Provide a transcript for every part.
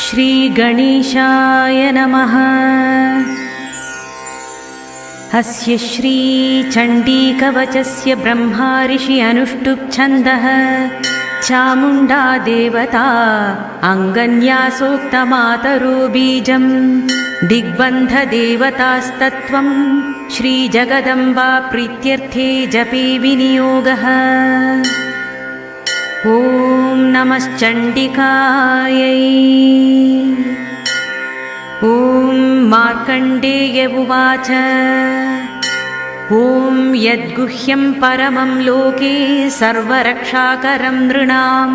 श्री गणेशाय नमः। अस्य श्री चण्डीकवचस्य ब्रह्मा ऋषि अनुष्टुप् छन्दः चामुण्डा देवता अङ्गन्यासोक्तमातरो बीजं दिग्बन्धदेवतास्तत्त्वं श्रीजगदम्बा प्रीत्यर्थे जपे विनियोगः। ॐ नमश्चण्डिकायै। ॐ मार्कण्डेय उवाच ॐ यद्गुह्यं परमं लोके सर्वरक्षाकरं नृणां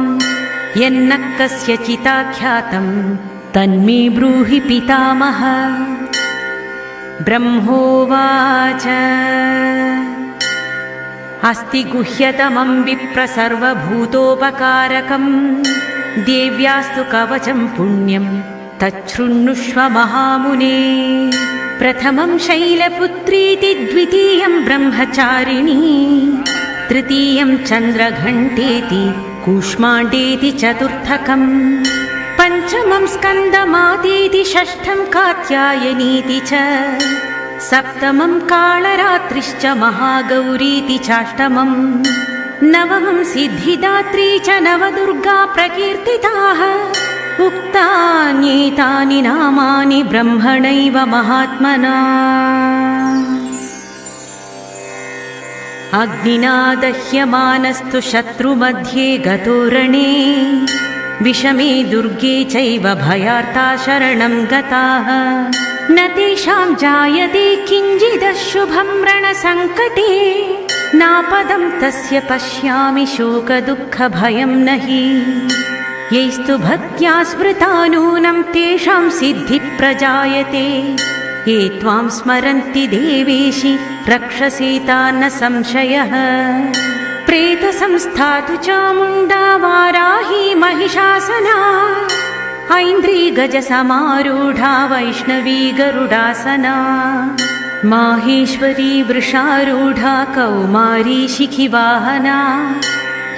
यन्न कस्यचिदाख्यातं तन्मे ब्रूहि पितामह। ब्रह्मोवाच अस्ति गुह्यतमं विप्र सर्वभूतोपकारकं देव्यास्तु कवचं पुण्यं तच्छृण्वुष्व महामुने। प्रथमं शैलपुत्रीति द्वितीयं ब्रह्मचारिणी तृतीयं चन्द्रघण्टेति कूष्माण्डेति चतुर्थकं पञ्चमं स्कन्दमातेति षष्ठं कात्यायनीति च सप्तमं कालरात्रिश्च महागौरीति चाष्टमं नवमं सिद्धिदात्री च नवदुर्गा प्रकीर्तिताः। उक्तान्येतानि नामानि ब्रह्मणैव महात्मना। अग्निना दह्यमानस्तु शत्रुमध्ये गतो रणे विषमे दुर्गे चैव भयार्ता शरणं गताः। न तेषां जायते किञ्चिदशुभं रणसङ्कटे नापदं तस्य पश्यामि शोकदुःखभयं न हि। यैस्तु भक्त्या स्मृता नूनं तेषां सिद्धिः प्रजायते ये त्वां स्मरन्ति देवेशि रक्षसेता न संशयः। प्रेतसंस्था तु चामुण्डा वाराही महिषासना ऐन्द्री गजसमारूढा वैष्णवी गरुडासना माहेश्वरी वृषारूढा कौमारी शिखिवाहना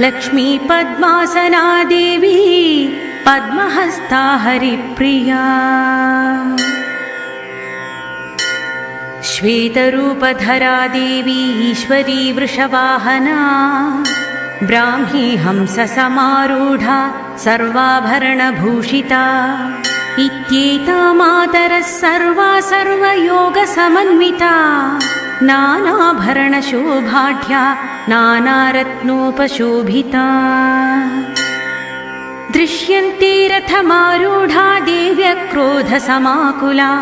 लक्ष्मी पद्मासना देवी पद्महस्ता हरिप्रिया। श्वेतरूपधरा देवी ईश्वरी वृषवाहना ब्राह्मी हंससमारूढा सर्वाभरणभूषिता इत्येता मातरः सर्वा सर्वयोगसमन्विता नानाभरणशोभाढ्या नानारत्नोपशोभिता। दृश्यन्ते रथमारूढा देव्यक्रोधसमाकुला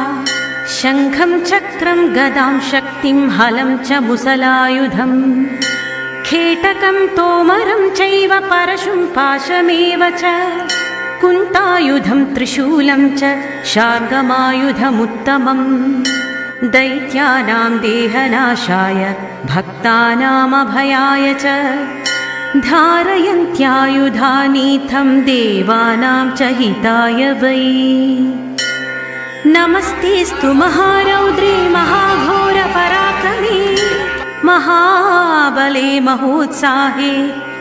शङ्खं चक्रं गदां शक्तिं हलं च मुसलायुधं खेटकं तोमरं चैव परशुं पाशमेव च कुन्तायुधं त्रिशूलं च शार्ङ्गमायुधमुत्तमम् दैत्यानां देहनाशाय भक्तानामभयाय च धारयन्त्यायुधानीथं देवानां च हिताय वै। नमस्तेऽस्तु महारौद्रे महाघोरपराक्रमे महाबले महोत्साहे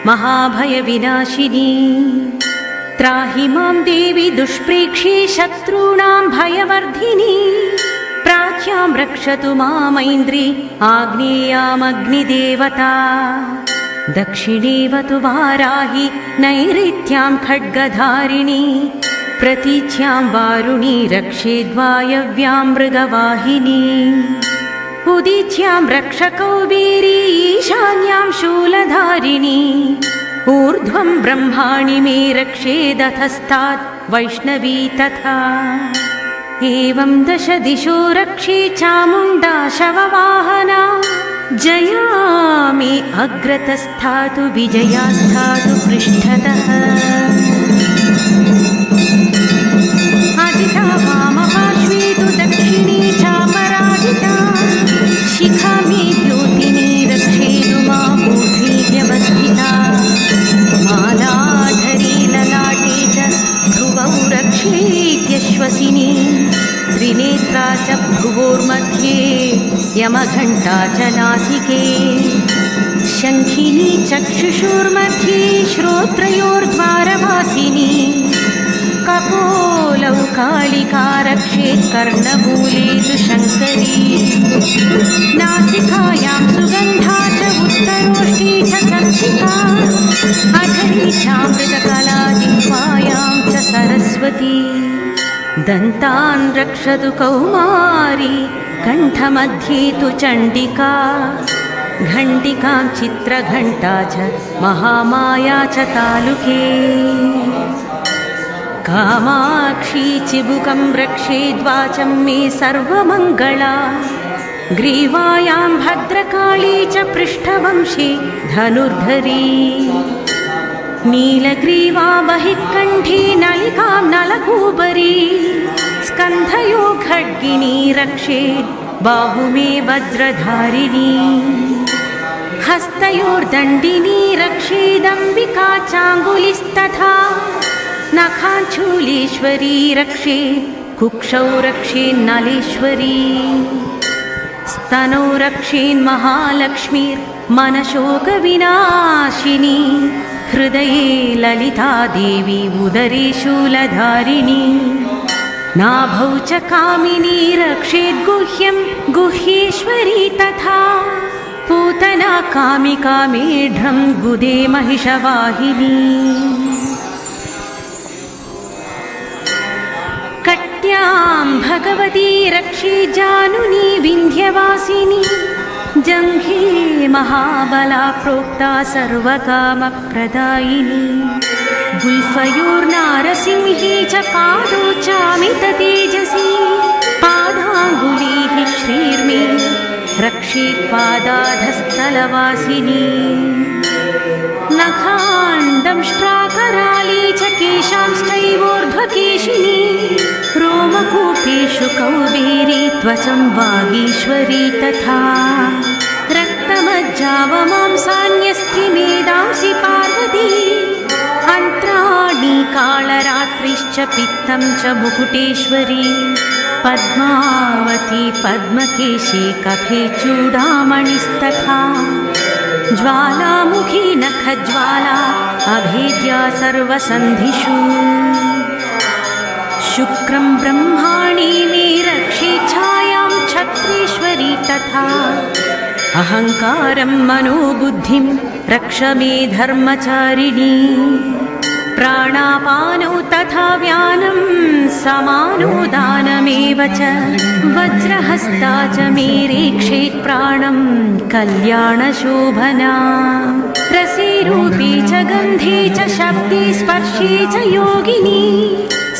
महाभयविनाशिनी। त्राहि मां देवी दुष्प्रेक्षे शत्रूणां भयवर्धिनी प्राच्यां रक्षतु मामैन्द्री आग्नेयामग्निदेवता दक्षिणेव तु वाराहि नैऋत्यां खड्गधारिणी प्रतीच्यां वारुणी रक्षेद्वायव्यां मृगवाहिनी उदीच्यां रक्षकौबेरी ईशान्यां शूलधारिणी ऊर्ध्वं ब्रह्माणि मे रक्षेदधस्तात् वैष्णवी तथा। एवं दश दिशो रक्षे चामुण्डा शववाहना जया मे अग्रतस्थातु विजया स्थातु पृष्ठतः। अजिता वामपार्श्वे तु दक्षिणे चापराजिता शिखा मे द्योतिनी रक्षेतु मामूर्ध्नि व्यवस्थिता। मालाधरी ललाटे च ध्रुवौ रक्षेत्यश्वसिनी त्रिनेत्रा च भ्रुवोर्मध्ये यमघण्टा च नासिके शङ्खिनी चक्षुषुर्मध्ये श्रोत्रयोर्द्वारवासिनी कपोलौ कालिका रक्षेत् कर्णमूले तु शङ्करी नासिकायां सुगन्धा च उत्तरोष्ठी च चर्चिका अधरी चामृतकला जिह्वायां च सरस्वती दन्तान् रक्षतु कौमारी कण्ठमध्ये तु चण्डिका घण्टिकां चित्रघण्टा च महामाया च तालुके कामाक्षी चिबुकं रक्षेद्वाचं मे सर्वमङ्गला ग्रीवायां भद्रकाली च पृष्ठवंशे धनुर्धरी नीलग्रीवा बहिःकण्ठी नलिकां नलकूबरी स्कन्धयो खड्गिनी रक्षेत् बाहुमे वज्रधारिणी हस्तयोर्दण्डिनी रक्षेदम्बिका चाङ्गुलिस्तथा नखाञ्चूलेश्वरी रक्षेत् कुक्षौ रक्षेन्नलेश्वरी स्तनौ रक्षेन्महालक्ष्मीर्मनशोकविनाशिनी हृदये ललिता देवी उदरे शूलधारिणी नाभौ च कामिनी रक्षेद्गुह्यं गुह्येश्वरी तथा पूतना कामिका मेढ्रं गुदे महिषवाहिनी कट्यां भगवती रक्षे जानुनी विन्ध्यवासिनी जङ्घे महाबला प्रोक्ता सर्वकामप्रदायिनी गुल्फयोर्नारसिंही च पादौ चामिततेजसी पादाङ्गुलीः श्रीर्मे रक्षेत्पादाधस्थलवासिनी नखाण्डंष्ट्राकराली च केशांश्चैवोर्ध्वकेशिनी रोमकूपेषु कौबेरी त्वचं वागीश्वरी तथा रक्तमज्जावमांसान्यस्ति मेदांसि पार्वती अन्त्राणि कालरात्रिश्च पित्तं च मुकुटेश्वरी पद्मावती पद्मकेशी कफे चूडामणिस्तथा ज्वालामुखी नखज्वाला अभेद्या सर्वसन्धिषु शुक्रं ब्रह्माणि मे रक्षे छायां छत्रेश्वरी तथा अहङ्कारं मनोबुद्धिं रक्ष मे धर्मचारिणी प्राणापानौ तथा व्यानं समानो दानमेव च वज्रहस्ता च मे रेक्षेत् प्राणं कल्याणशोभना रसे रूपे च गन्धे च शब्दे स्पर्शे च योगिनी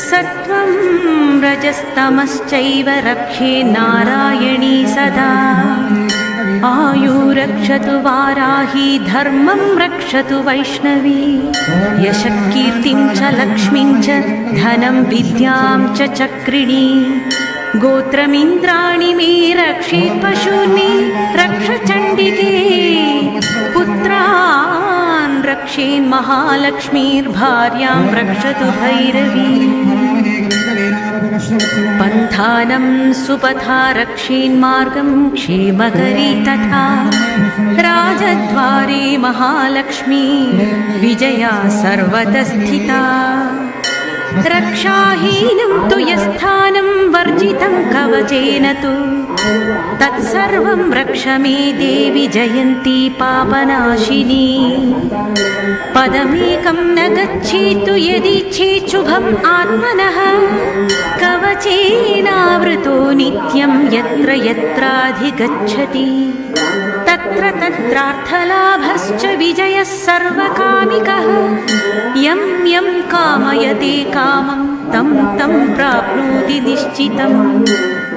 सत्वं रजस्तमश्चैव रक्षे नारायणी सदा आयु रक्षतु वाराही धर्मं रक्षतु वैष्णवी यशः कीर्तिं च लक्ष्मीं च धनं विद्यां च चक्रिणी गोत्रमिन्द्राणि मे रक्षेत् पशूनि रक्ष चण्डिके पुत्रान् रक्षेन्महालक्ष्मीर्भार्यां रक्षतु भैरवी पन्थानं सुपथा रक्षेन्मार्गं क्षेमकरी तथा राजद्वारे महालक्ष्मी विजया सर्वतः स्थिता रक्षाहीनं तु यस्थानं वर्जितं कवचेन तु तत्सर्वं रक्ष मे देवि जयन्ती पापनाशिनी पदमेकं न गच्छेतु यदिच्छेत् शुभम् आत्मनः कवचेनावृतो नित्यं यत्र यत्राधिगच्छति तत्र तत्रार्थलाभश्च विजयः सर्वकामिकः यं यं कामयते कामं तं तं प्राप्नोति निश्चितं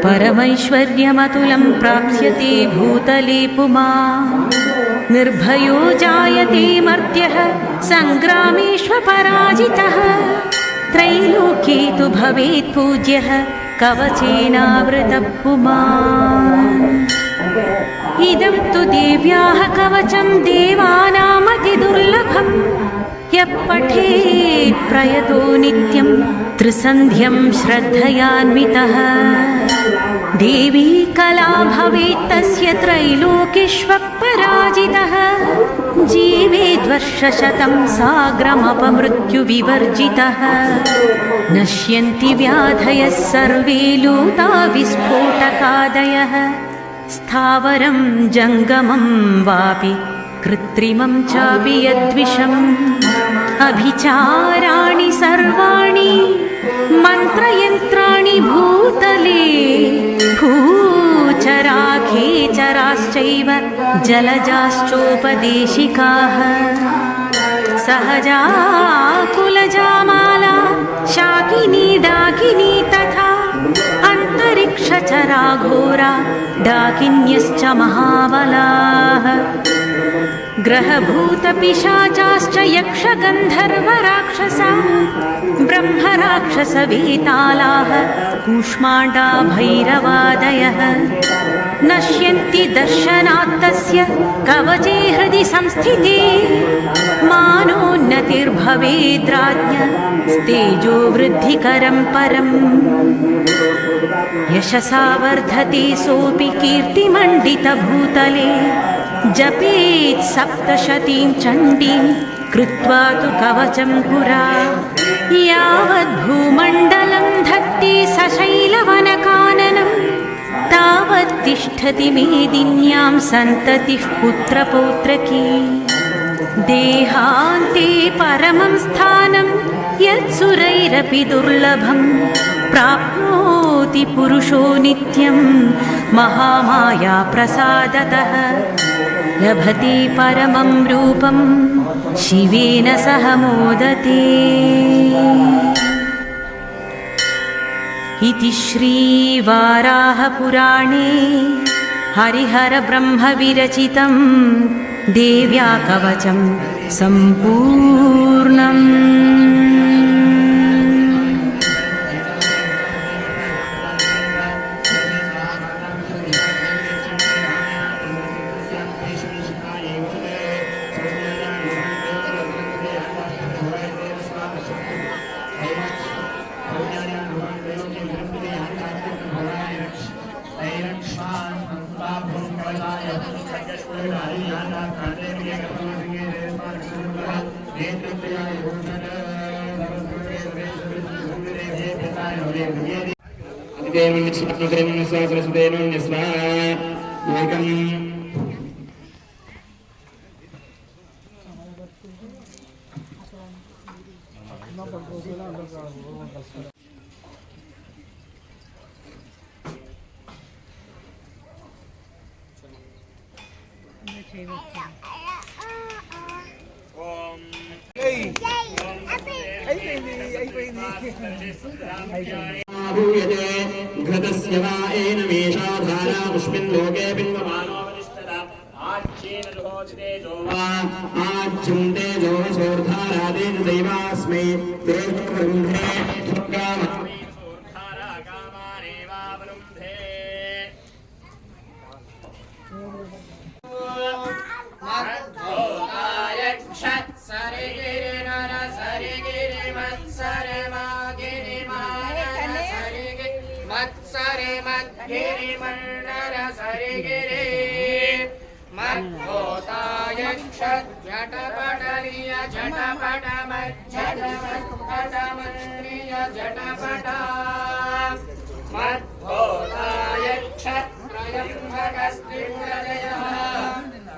परमैश्वर्यमतुलं प्राप्स्यते भूतले पुमान् निर्भयो जायते मर्त्यः सङ्ग्रामेष्वपराजितः त्रैलोक्ये तु भवेत् पूज्यः कवचेनावृतः पुमान् इदं तु देव्याः कवचं देवानामतिदुर्लभं यः पठेत् प्रयतो नित्यं त्रिसन्ध्यं श्रद्धयान्वितः देवी कला भवेत् तस्य त्रैलोक्येष्वपराजितः जीवेद्वर्षशतं साग्रमपमृत्युविवर्जितः नश्यन्ति व्याधयः सर्वे लूता विस्फोटकादयः स्थावरं जङ्गमं वापि कृत्रिमं चापि यद्विषम् अभिचाराणि सर्वाणि मन्त्रयन्त्राणि भूतले भूचरा खेचराश्चैव जलजाश्चोपदेशिकाः सहजा कुलजामाला शाकिनी डाकिनी तथा अन्तरिक्षचरा घोरा डाकिन्यश्च महाबलाः ग्रहभूतपिशाचाश्च यक्षगन्धर्वराक्षसा ब्रह्मराक्षसवेतालाः कूष्माण्डा भैरवादयः नश्यन्ति दर्शनात्तस्य कवचे हृदि संस्थिते मानोन्नतिर्भवेद्राज्ञ स्तेजो वृद्धिकरं परम् यशसा वर्धते सोऽपि कीर्तिमण्डितभूतले जपेत् सप्तशतीं चण्डीं कृत्वा तु कवचं पुरा यावद्भूमण्डलं धत्ते सशैलवनकाननं तावत् तिष्ठति मेदिन्यां सन्ततिः पुत्रपौत्रकी देहान्ते परमं स्थानं यत्सुरैरपि दुर्लभं प्राप्नोति पुरुषो नित्यं महामाया प्रसादतः लभते परमं रूपं शिवेन सह मोदते इति श्रीवाराहपुराणे हरिहरब्रह्मविरचितं देव्या कवचं सम्पूर्णम्। घृतस्य वा एनमेषाधारा पुष्मिन् लोके बिम्बमानो वरिष्ठता आच्छेन जोहोचिते जोवा आच्छं तेजो सोर्धारादेन दैवास्मै तेजोवृन्धे दुर्गामामे सोर्धारा कामानेवावरुन्धे मद्धोताय क्षत्सरे गिरि नर सरि गिरि मत्सरे मागिरि मत्सरे मद्गिरि मण्डल सरिगिरि मद्धोताय क्षट्पटनीय झटपट मज्झटपटमन्त्रिय झटपट मद्धोताय क्षत्रयम्भकस्त्रिपुरजयः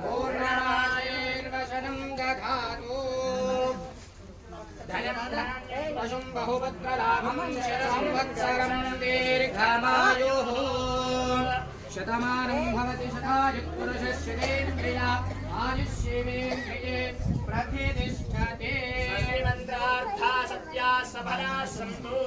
पूर्णमायैर्वशनं दधातु पशुं बहुपुत्रलाभं शतसंवत्सरं दीर्घमायुः शतमानं भवति शतायुः आयुष्येवेन्द्रिये प्रतिष्ठते। मंत्रार्था सत्या सफला सन्तु।